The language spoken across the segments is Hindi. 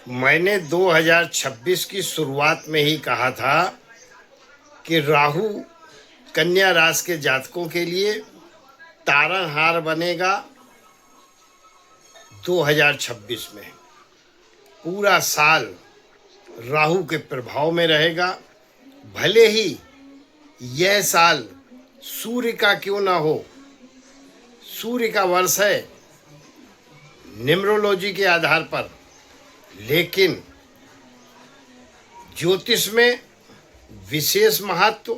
मैंने 2026 की शुरुआत में ही कहा था कि राहु कन्या राशि के जातकों के लिए तारनहार बनेगा। 2026 में पूरा साल राहु के प्रभाव में रहेगा। भले ही यह साल सूर्य का क्यों ना हो, सूर्य का वर्ष है न्यूमरोलॉजी के आधार पर, लेकिन ज्योतिष में विशेष महत्व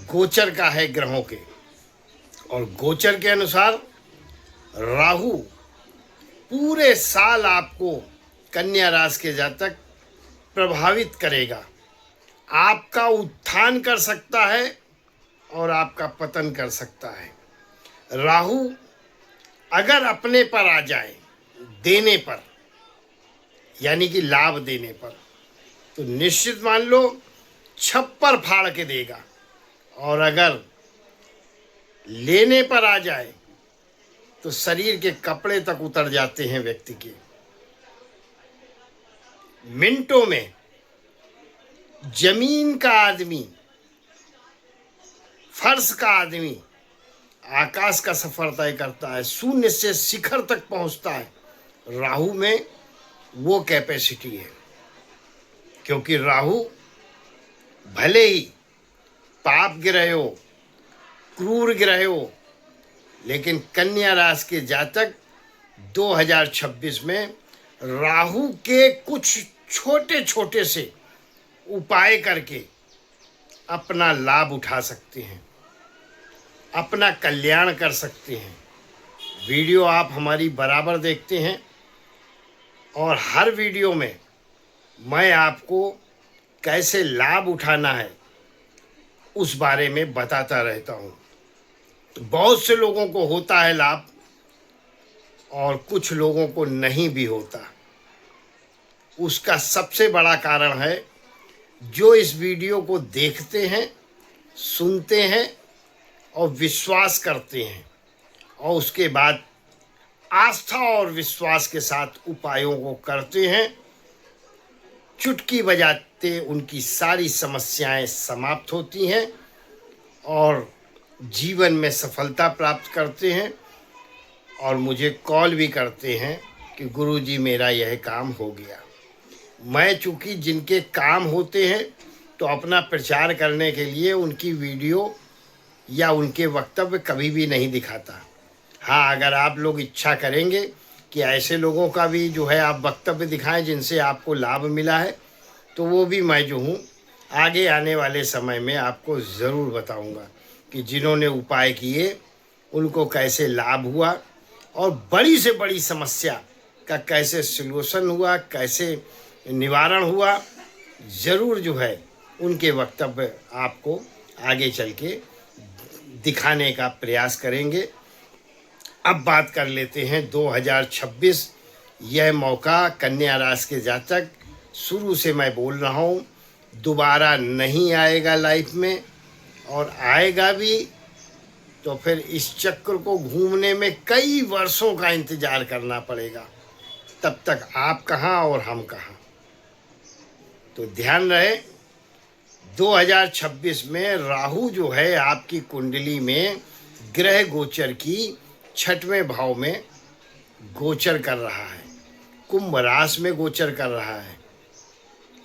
गोचर का है ग्रहों के। और गोचर के अनुसार राहु पूरे साल आपको कन्या राशि के जातक प्रभावित करेगा। आपका उत्थान कर सकता है और आपका पतन कर सकता है। राहु अगर अपने पर आ जाए, देने पर, यानी कि लाभ देने पर, तो निश्चित मान लो छप्पर फाड़ के देगा। और अगर लेने पर आ जाए तो शरीर के कपड़े तक उतर जाते हैं व्यक्ति के। मिनटों में जमीन का आदमी, फर्श का आदमी आकाश का सफर तय करता है, शून्य से शिखर तक पहुंचता है। राहु में वो कैपेसिटी है, क्योंकि राहु भले ही पाप ग्रह हो, क्रूर ग्रह हो, लेकिन कन्या राशि के जातक 2026 में राहु के कुछ छोटे छोटे से उपाय करके अपना लाभ उठा सकते हैं, अपना कल्याण कर सकते हैं। वीडियो आप हमारी बराबर देखते हैं और हर वीडियो में मैं आपको कैसे लाभ उठाना है उस बारे में बताता रहता हूँ। तो बहुत से लोगों को होता है लाभ और कुछ लोगों को नहीं भी होता। उसका सबसे बड़ा कारण है जो इस वीडियो को देखते हैं, सुनते हैं और विश्वास करते हैं, और उसके बाद आस्था और विश्वास के साथ उपायों को करते हैं। चुटकी बजाते उनकी सारी समस्याएं समाप्त होती हैं और जीवन में सफलता प्राप्त करते हैं। और मुझे कॉल भी करते हैं कि गुरुजी मेरा यह काम हो गया। मैं चूँकि जिनके काम होते हैं तो अपना प्रचार करने के लिए उनकी वीडियो या उनके वक्तव्य कभी भी नहीं दिखाता। हाँ, अगर आप लोग इच्छा करेंगे कि ऐसे लोगों का भी जो है आप वक्तव्य दिखाएं जिनसे आपको लाभ मिला है, तो वो भी मैं जो हूँ आगे आने वाले समय में आपको ज़रूर बताऊँगा कि जिन्होंने उपाय किए उनको कैसे लाभ हुआ और बड़ी से बड़ी समस्या का कैसे सलूशन हुआ, कैसे निवारण हुआ। ज़रूर जो है उनके वक्तव्य आपको आगे चल के दिखाने का प्रयास करेंगे। अब बात कर लेते हैं 2026। यह मौका कन्या राशि के जातक, शुरू से मैं बोल रहा हूँ, दोबारा नहीं आएगा लाइफ में, और आएगा भी तो फिर इस चक्र को घूमने में कई वर्षों का इंतजार करना पड़ेगा। तब तक आप कहाँ और हम कहाँ। तो ध्यान रहे 2026 में राहु जो है आपकी कुंडली में ग्रह गोचर की 6वें भाव में गोचर कर रहा है, कुंभ राशि में गोचर कर रहा है।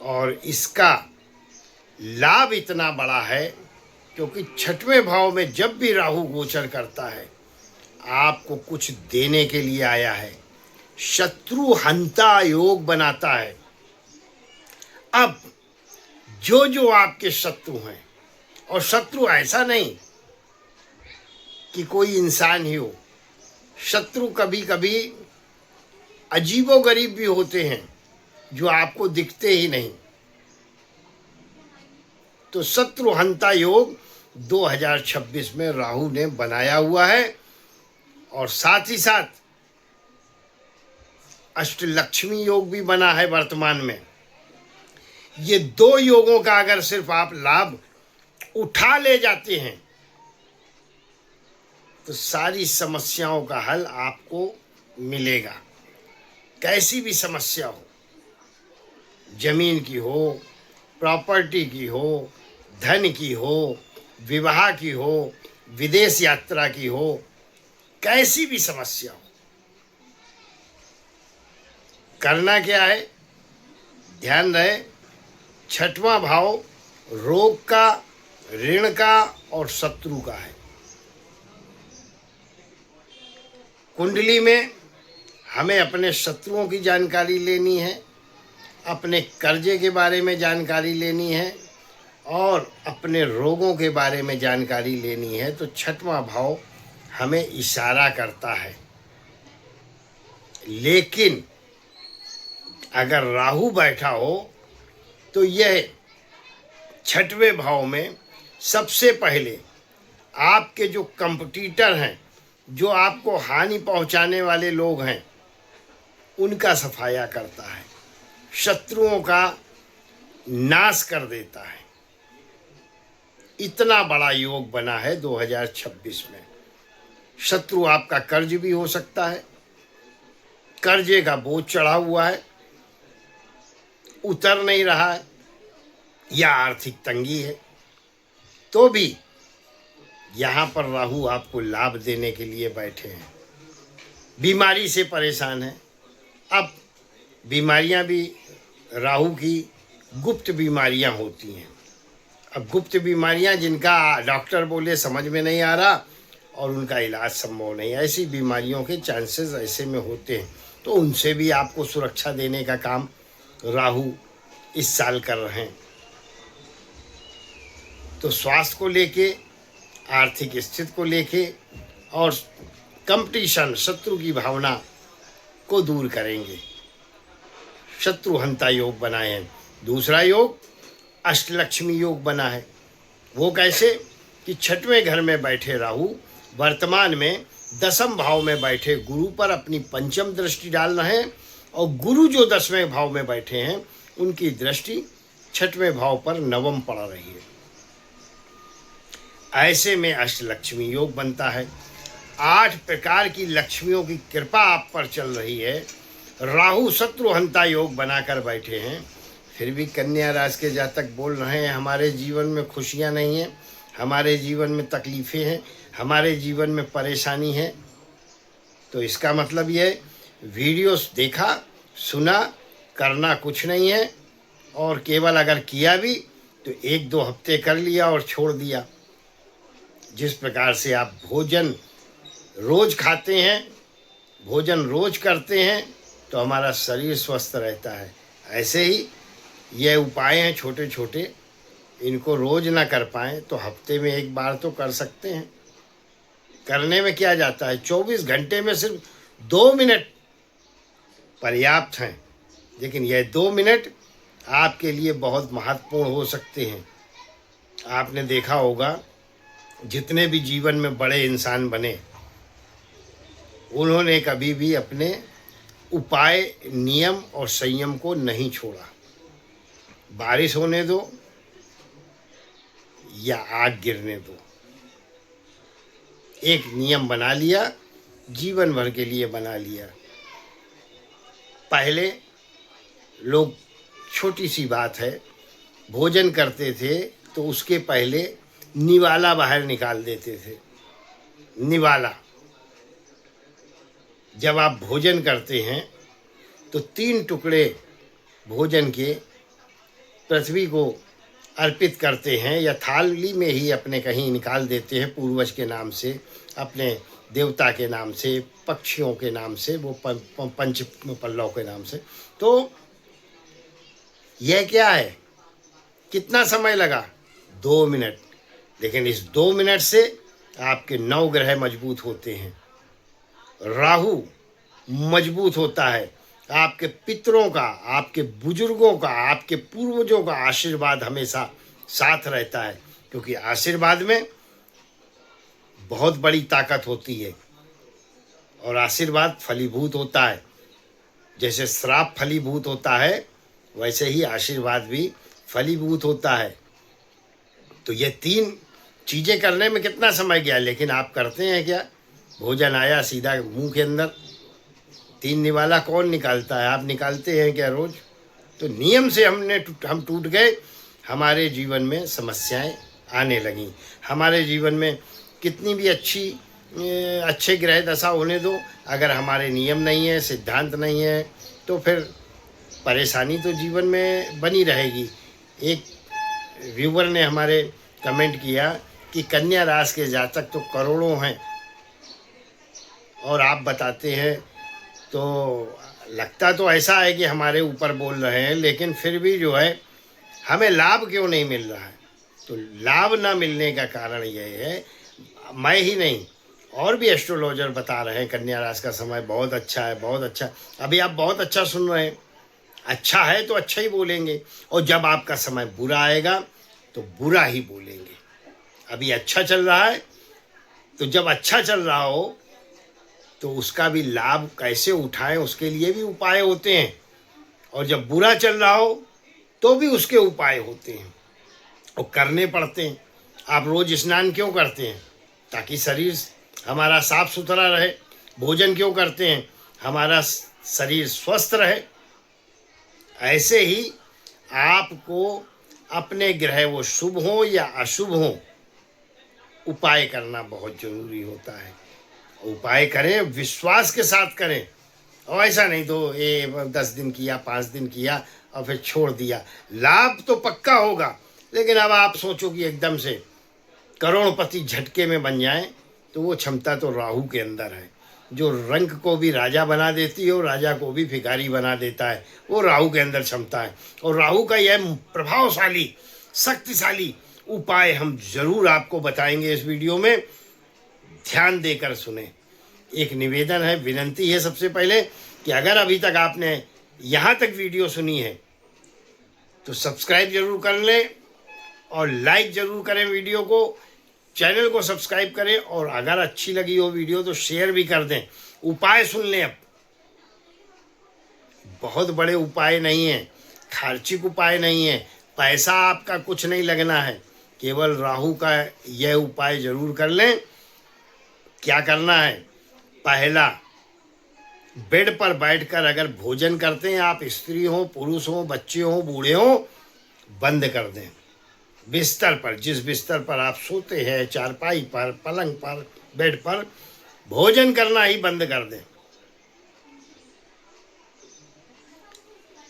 और इसका लाभ इतना बड़ा है क्योंकि 6वें भाव में जब भी राहु गोचर करता है आपको कुछ देने के लिए आया है, शत्रु हंता योग बनाता है। अब जो आपके शत्रु हैं, और शत्रु ऐसा नहीं कि कोई इंसान ही हो, शत्रु कभी कभी अजीबोगरीब भी होते हैं जो आपको दिखते ही नहीं। तो शत्रु हंता योग 2026 में राहु ने बनाया हुआ है। और साथ ही साथ अष्टलक्ष्मी योग भी बना है वर्तमान में। ये दो योगों का अगर सिर्फ आप लाभ उठा ले जाते हैं तो सारी समस्याओं का हल आपको मिलेगा। कैसी भी समस्या हो, जमीन की हो, प्रॉपर्टी की हो, धन की हो, विवाह की हो, विदेश यात्रा की हो, कैसी भी समस्या हो, करना क्या है, ध्यान रहे, छठवां भाव रोग का, ऋण का और शत्रु का है। कुंडली में हमें अपने शत्रुओं की जानकारी लेनी है, अपने कर्जे के बारे में जानकारी लेनी है और अपने रोगों के बारे में जानकारी लेनी है। तो छठवां भाव हमें इशारा करता है। लेकिन अगर राहु बैठा हो तो यह छठवें भाव में सबसे पहले आपके जो कंपटीटर हैं, जो आपको हानि पहुंचाने वाले लोग हैं, उनका सफाया करता है, शत्रुओं का नाश कर देता है। इतना बड़ा योग बना है 2026 में। शत्रु आपका कर्ज भी हो सकता है, कर्जे का बोझ चढ़ा हुआ है, उतर नहीं रहा है, या आर्थिक तंगी है, तो भी यहाँ पर राहु आपको लाभ देने के लिए बैठे हैं। बीमारी से परेशान है, अब बीमारियाँ भी राहु की गुप्त बीमारियाँ होती हैं। अब गुप्त बीमारियाँ जिनका डॉक्टर बोले समझ में नहीं आ रहा और उनका इलाज संभव नहीं, ऐसी बीमारियों के चांसेस ऐसे में होते हैं, तो उनसे भी आपको सुरक्षा देने का काम राहु इस साल कर रहे हैं। तो स्वास्थ्य को लेके, आर्थिक स्थिति को लेके और कंपटीशन, शत्रु की भावना को दूर करेंगे। शत्रुहंता योग बनाए हैं। दूसरा योग अष्टलक्ष्मी योग बना है। वो कैसे कि छठवें घर में बैठे राहु वर्तमान में दसम भाव में बैठे गुरु पर अपनी पंचम दृष्टि डाल रहे हैं और गुरु जो 10वें भाव में बैठे हैं उनकी दृष्टि छठवें भाव पर नवम पड़ रही है। ऐसे में अष्टलक्ष्मी योग बनता है। 8 प्रकार की लक्ष्मियों की कृपा आप पर चल रही है। राहु शत्रुहंता योग बनाकर बैठे हैं, फिर भी कन्या राशि के जातक बोल रहे हैं हमारे जीवन में खुशियां नहीं हैं, हमारे जीवन में तकलीफ़ें हैं, हमारे जीवन में परेशानी है। तो इसका मतलब ये वीडियोस देखा, सुना, करना कुछ नहीं है और केवल अगर किया भी तो 1-2 हफ्ते कर लिया और छोड़ दिया। जिस प्रकार से आप भोजन रोज खाते हैं, भोजन रोज करते हैं तो हमारा शरीर स्वस्थ रहता है, ऐसे ही ये उपाय हैं छोटे छोटे, इनको रोज ना कर पाएँ तो हफ्ते में 1 बार तो कर सकते हैं। करने में क्या जाता है, 24 घंटे में सिर्फ 2 मिनट पर्याप्त हैं, लेकिन यह 2 मिनट आपके लिए बहुत महत्वपूर्ण हो सकते हैं। आपने देखा होगा जितने भी जीवन में बड़े इंसान बने, उन्होंने कभी भी अपने उपाय, नियम और संयम को नहीं छोड़ा। बारिश होने दो या आग गिरने दो, एक नियम बना लिया, जीवन भर के लिए बना लिया। पहले लोग, छोटी सी बात है, भोजन करते थे तो उसके पहले निवाला बाहर निकाल देते थे। निवाला, जब आप भोजन करते हैं तो 3 टुकड़े भोजन के पृथ्वी को अर्पित करते हैं या थाली में ही अपने कहीं निकाल देते हैं, पूर्वज के नाम से, अपने देवता के नाम से, पक्षियों के नाम से, वो पंच पल्लव के नाम से। तो यह क्या है, कितना समय लगा, 2 मिनट, लेकिन इस 2 मिनट से आपके 9 ग्रह मजबूत होते हैं। राहु मजबूत होता है, आपके पितरों का, आपके बुजुर्गों का, आपके पूर्वजों का आशीर्वाद हमेशा साथ रहता है, क्योंकि आशीर्वाद में बहुत बड़ी ताकत होती है और आशीर्वाद फलीभूत होता है। जैसे श्राप फलीभूत होता है वैसे ही आशीर्वाद भी फलीभूत होता है। तो ये 3 चीज़ें करने में कितना समय गया, लेकिन आप करते हैं क्या? भोजन आया सीधा मुंह के अंदर, 3 निवाला कौन निकालता है? आप निकालते हैं क्या रोज? तो नियम से हम टूट गए, हमारे जीवन में समस्याएं आने लगीं। हमारे जीवन में कितनी भी अच्छे ग्रह दशा होने दो, अगर हमारे नियम नहीं है, सिद्धांत नहीं है, तो फिर परेशानी तो जीवन में बनी रहेगी। एक व्यूवर ने हमारे कमेंट किया कि कन्या राशि के जातक तो करोड़ों हैं और आप बताते हैं, तो लगता तो ऐसा है कि हमारे ऊपर बोल रहे हैं, लेकिन फिर भी जो है हमें लाभ क्यों नहीं मिल रहा है? तो लाभ ना मिलने का कारण यह है, मैं ही नहीं और भी एस्ट्रोलॉजर बता रहे हैं कन्या राशि का समय बहुत अच्छा है, बहुत अच्छा। अभी आप बहुत अच्छा सुन रहे हैं, अच्छा है तो अच्छा ही बोलेंगे, और जब आपका समय बुरा आएगा तो बुरा ही बोलेंगे। अभी अच्छा चल रहा है, तो जब अच्छा चल रहा हो तो उसका भी लाभ कैसे उठाएं, उसके लिए भी उपाय होते हैं, और जब बुरा चल रहा हो तो भी उसके उपाय होते हैं और करने पड़ते हैं। आप रोज स्नान क्यों करते हैं? ताकि शरीर हमारा साफ सुथरा रहे। भोजन क्यों करते हैं? हमारा शरीर स्वस्थ रहे। ऐसे ही आपको अपने ग्रह वो शुभ हो या अशुभ हो, उपाय करना बहुत जरूरी होता है। उपाय करें, विश्वास के साथ करें, और ऐसा नहीं तो ये 10 दिन किया, 5 दिन किया और फिर छोड़ दिया। लाभ तो पक्का होगा, लेकिन अब आप सोचो कि एकदम से करोड़पति झटके में बन जाए, तो वो क्षमता तो राहु के अंदर है, जो रंक को भी राजा बना देती है और राजा को भी भिखारी बना देता है। वो राहु के अंदर क्षमता है, और राहु का यह प्रभावशाली शक्तिशाली उपाय हम जरूर आपको बताएंगे इस वीडियो में। ध्यान देकर सुने। एक निवेदन है, विनंती है सबसे पहले कि अगर अभी तक आपने यहाँ तक वीडियो सुनी है तो सब्सक्राइब जरूर कर लें और लाइक जरूर करें वीडियो को, चैनल को सब्सक्राइब करें, और अगर अच्छी लगी हो वीडियो तो शेयर भी कर दें। उपाय सुन लें। अब बहुत बड़े उपाय नहीं है, खर्चिक उपाय नहीं है, पैसा आपका कुछ नहीं लगना है, केवल राहु का यह उपाय जरूर कर लें। क्या करना है? पहला, बेड पर बैठकर अगर भोजन करते हैं आप, स्त्री हो, पुरुष हो, बच्चे हो, बूढ़े हो, बंद कर दें। बिस्तर पर, जिस बिस्तर पर आप सोते हैं, चारपाई पर, पलंग पर, बेड पर, भोजन करना ही बंद कर दें।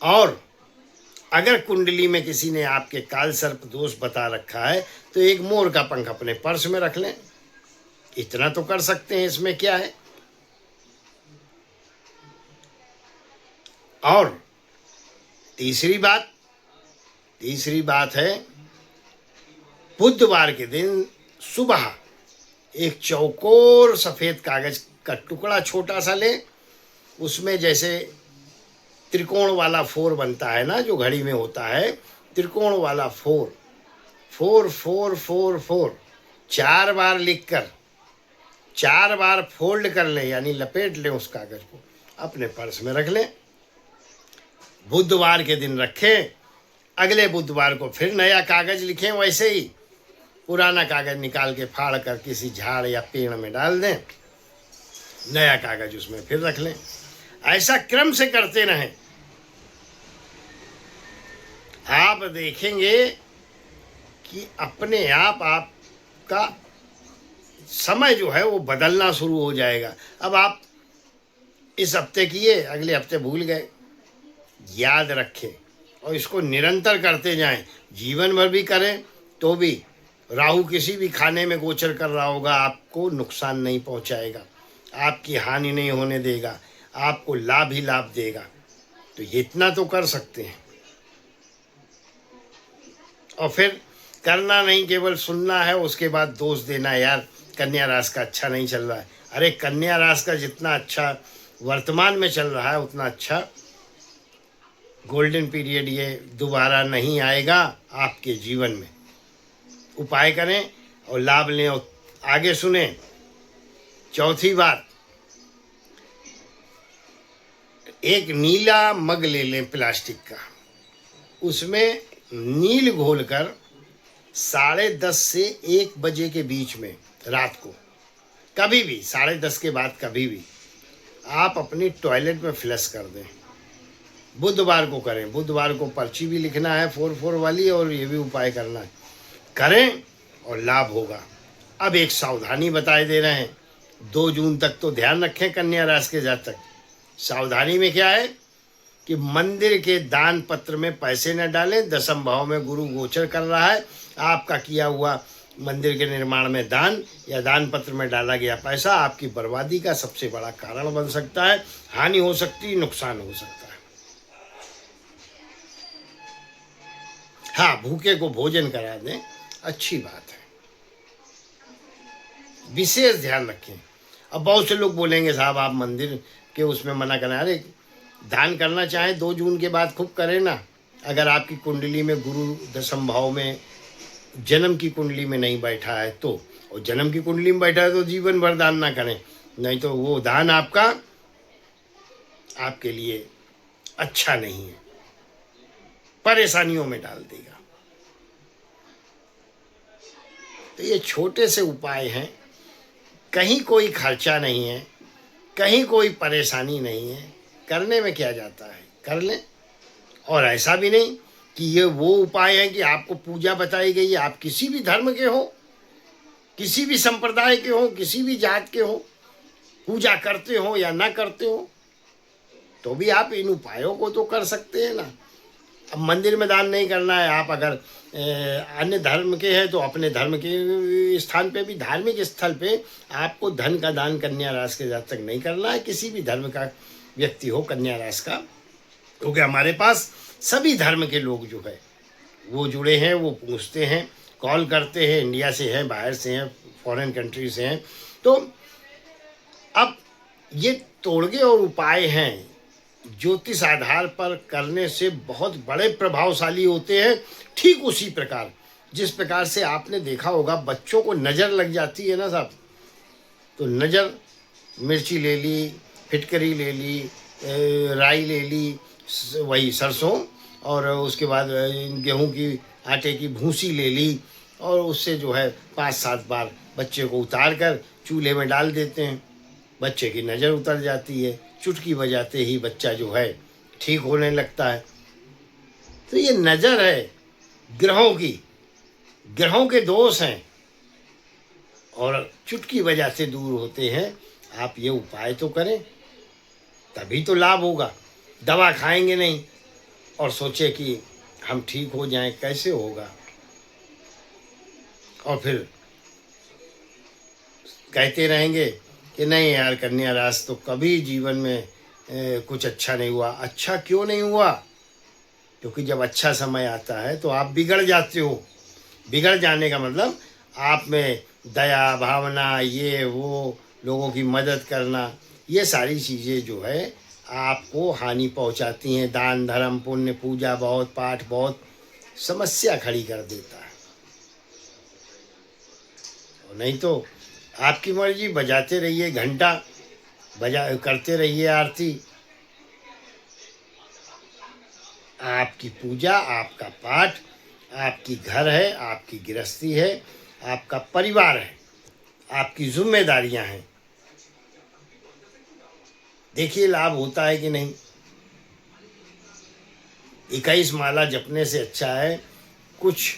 और अगर कुंडली में किसी ने आपके काल सर्प दोष बता रखा है तो एक मोर का पंख अपने पर्स में रख लें। इतना तो कर सकते हैं, इसमें क्या है। और तीसरी बात है, बुधवार के दिन सुबह एक चौकोर सफेद कागज का टुकड़ा छोटा सा लें, उसमें जैसे त्रिकोण वाला 4 बनता है ना, जो घड़ी में होता है, त्रिकोण वाला 4 4 4 4 4 4 बार लिखकर 4 बार फोल्ड कर लें, यानी लपेट लें उस कागज को, अपने पर्स में रख लें। बुधवार के दिन रखें, अगले बुधवार को फिर नया कागज लिखें, वैसे ही पुराना कागज निकाल के फाड़ कर किसी झाड़ या पेड़ में डाल दें, नया कागज उसमें फिर रख लें। ऐसा क्रम से करते रहें। आप देखेंगे कि अपने आप आपका समय जो है वो बदलना शुरू हो जाएगा। अब आप इस हफ्ते किए, अगले हफ्ते भूल गए। याद रखें और इसको निरंतर करते जाएं। जीवन भर भी करें तो भी राहु किसी भी खाने में गोचर कर रहा होगा, आपको नुकसान नहीं पहुंचाएगा, आपकी हानि नहीं होने देगा, आपको लाभ ही लाभ देगा। तो ये इतना तो कर सकते हैं। और फिर करना नहीं, केवल सुनना है, उसके बाद दोष देना, यार कन्या राशि का अच्छा नहीं चल रहा है। अरे कन्या राशि का जितना अच्छा वर्तमान में चल रहा है उतना अच्छा गोल्डन पीरियड ये दोबारा नहीं आएगा आपके जीवन में। उपाय करें और लाभ लें और आगे सुने। चौथी बात, एक नीला मग ले लें प्लास्टिक का, उसमें नील घोलकर 10:30 से 1 बजे के बीच में रात को, कभी भी 10:30 के बाद कभी भी आप अपनी टॉयलेट में फ्लश कर दें। बुधवार को करें। बुधवार को पर्ची भी लिखना है 4-4 वाली, और ये भी उपाय करना है। करें और लाभ होगा। अब एक सावधानी बताए दे रहे हैं। 2 जून तक तो ध्यान रखें कन्या राशि के जातक। सावधानी में क्या है कि मंदिर के दान पत्र में पैसे न डालें। दशम भाव में गुरु गोचर कर रहा है। आपका किया हुआ मंदिर के निर्माण में दान या दान पत्र में डाला गया पैसा आपकी बर्बादी का सबसे बड़ा कारण बन सकता है। हानि हो सकती है, नुकसान हो सकता है। हाँ, भूखे को भोजन करा दें, अच्छी बात है। विशेष ध्यान रखें। अब बहुत से लोग बोलेंगे साहब आप मंदिर के उसमें मना करें। अरे दान करना चाहें 2 जून के बाद खूब करें ना। अगर आपकी कुंडली में गुरु दशम भाव में जन्म की कुंडली में नहीं बैठा है तो, और जन्म की कुंडली में बैठा है तो जीवन भर दान ना करें, नहीं तो वो दान आपका आपके लिए अच्छा नहीं है, परेशानियों में डाल देगा। तो ये छोटे से उपाय हैं, कहीं कोई खर्चा नहीं है, कहीं कोई परेशानी नहीं है। करने में क्या जाता है, कर लें। और ऐसा भी नहीं कि ये वो उपाय है कि आपको पूजा बताई गई है। आप किसी भी धर्म के हो, किसी भी संप्रदाय के हो, किसी भी जात के हो, पूजा करते हो या ना करते हो, तो भी आप इन उपायों को तो कर सकते हैं ना। अब मंदिर में दान नहीं करना है। आप अगर अन्य धर्म के हैं तो अपने धर्म के स्थान पे भी, धार्मिक स्थल पे आपको धन का दान कन्या राशि के जातक नहीं करना है। किसी भी धर्म का व्यक्ति हो कन्या राशि का, क्योंकि हमारे पास सभी धर्म के लोग जो है वो जुड़े हैं। वो पूछते हैं, कॉल करते हैं, इंडिया से हैं, बाहर से हैं, फॉरेन कंट्री से हैं। तो अब ये तोड़गे और उपाय हैं, ज्योतिष आधार पर करने से बहुत बड़े प्रभावशाली होते हैं। ठीक उसी प्रकार जिस प्रकार से आपने देखा होगा बच्चों को नज़र लग जाती है ना साहब, तो नज़र, मिर्ची ले ली, फिटकरी ले ली, राई ले ली, वही सरसों, और उसके बाद गेहूं की आटे की भूसी ले ली, और उससे जो है 5-7 बार बच्चे को उतार कर चूल्हे में डाल देते हैं। बच्चे की नज़र उतर जाती है, चुटकी बजाते ही बच्चा जो है ठीक होने लगता है। तो ये नज़र है ग्रहों की, ग्रहों के दोष हैं, और चुटकी बजाते दूर होते हैं। आप ये उपाय तो करें, तभी तो लाभ होगा। दवा खाएंगे नहीं और सोचे कि हम ठीक हो जाएं, कैसे होगा। और फिर कहते रहेंगे कि नहीं यार कन्या राशि तो कभी जीवन में कुछ अच्छा नहीं हुआ। अच्छा क्यों नहीं हुआ? क्योंकि जब अच्छा समय आता है तो आप बिगड़ जाते हो। बिगड़ जाने का मतलब आप में दया भावना, ये वो, लोगों की मदद करना, ये सारी चीज़ें जो है आपको हानि पहुंचाती हैं। दान धर्म पुण्य पूजा बहुत, पाठ बहुत, समस्या खड़ी कर देता है। और नहीं तो आपकी मर्जी, बजाते रहिए घंटा, करते रहिए आरती। आपकी पूजा, आपका पाठ, आपकी घर है, आपकी गृहस्थी है, आपका परिवार है, आपकी जिम्मेदारियां हैं। देखिए लाभ होता है कि नहीं। 21 माला जपने से अच्छा है कुछ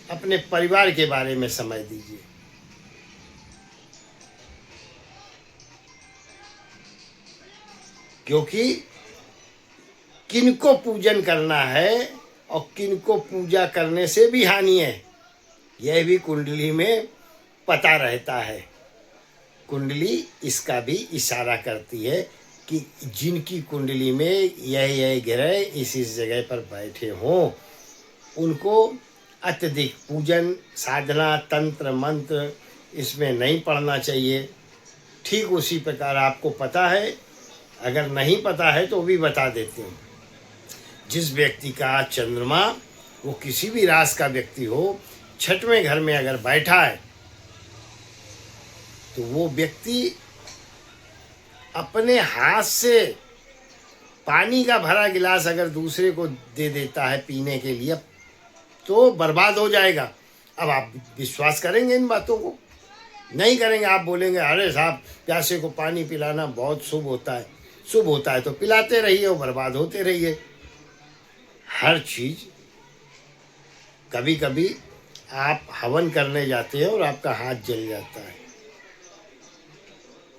अपने परिवार के बारे में समय दीजिए। क्योंकि किनको पूजन करना है और किनको पूजा करने से भी हानि है, यह भी कुंडली में पता रहता है। कुंडली इसका भी इशारा करती है कि जिनकी कुंडली में यह ग्रह इस जगह पर बैठे हों, उनको अत्यधिक पूजन साधना तंत्र मंत्र इसमें नहीं पढ़ना चाहिए। ठीक उसी प्रकार आपको पता है, अगर नहीं पता है तो भी बता देते हैं। जिस व्यक्ति का चंद्रमा, वो किसी भी राशि का व्यक्ति हो, 6वें घर में अगर बैठा है तो वो व्यक्ति अपने हाथ से पानी का भरा गिलास अगर दूसरे को दे देता है पीने के लिए, तो बर्बाद हो जाएगा। अब आप विश्वास करेंगे इन बातों को? नहीं करेंगे, आप बोलेंगे अरे साहब प्यासे को पानी पिलाना बहुत शुभ होता है। शुभ होता है तो पिलाते रहिए और बर्बाद होते रहिए। हर चीज़, कभी कभी आप हवन करने जाते हैं और आपका हाथ जल जाता है,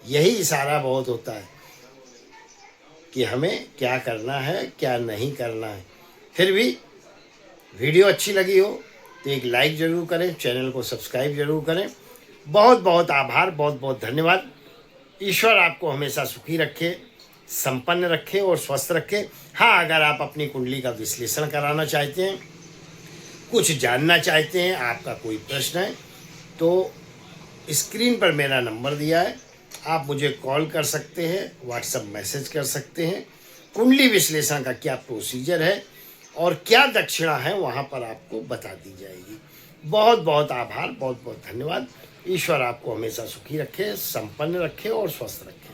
यही इशारा बहुत होता है कि हमें क्या करना है क्या नहीं करना है। फिर भी वीडियो अच्छी लगी हो तो एक लाइक ज़रूर करें, चैनल को सब्सक्राइब ज़रूर करें। बहुत बहुत आभार, बहुत बहुत धन्यवाद। ईश्वर आपको हमेशा सुखी रखे, संपन्न रखे और स्वस्थ रखे। हाँ, अगर आप अपनी कुंडली का विश्लेषण कराना चाहते हैं, कुछ जानना चाहते हैं, आपका कोई प्रश्न है, तो स्क्रीन पर मेरा नंबर दिया है, आप मुझे कॉल कर सकते हैं, व्हाट्सएप मैसेज कर सकते हैं। कुंडली विश्लेषण का क्या प्रोसीजर है और क्या दक्षिणा है वहाँ पर आपको बता दी जाएगी। बहुत बहुत आभार, बहुत बहुत धन्यवाद। ईश्वर आपको हमेशा सुखी रखे, संपन्न रखे और स्वस्थ रखे।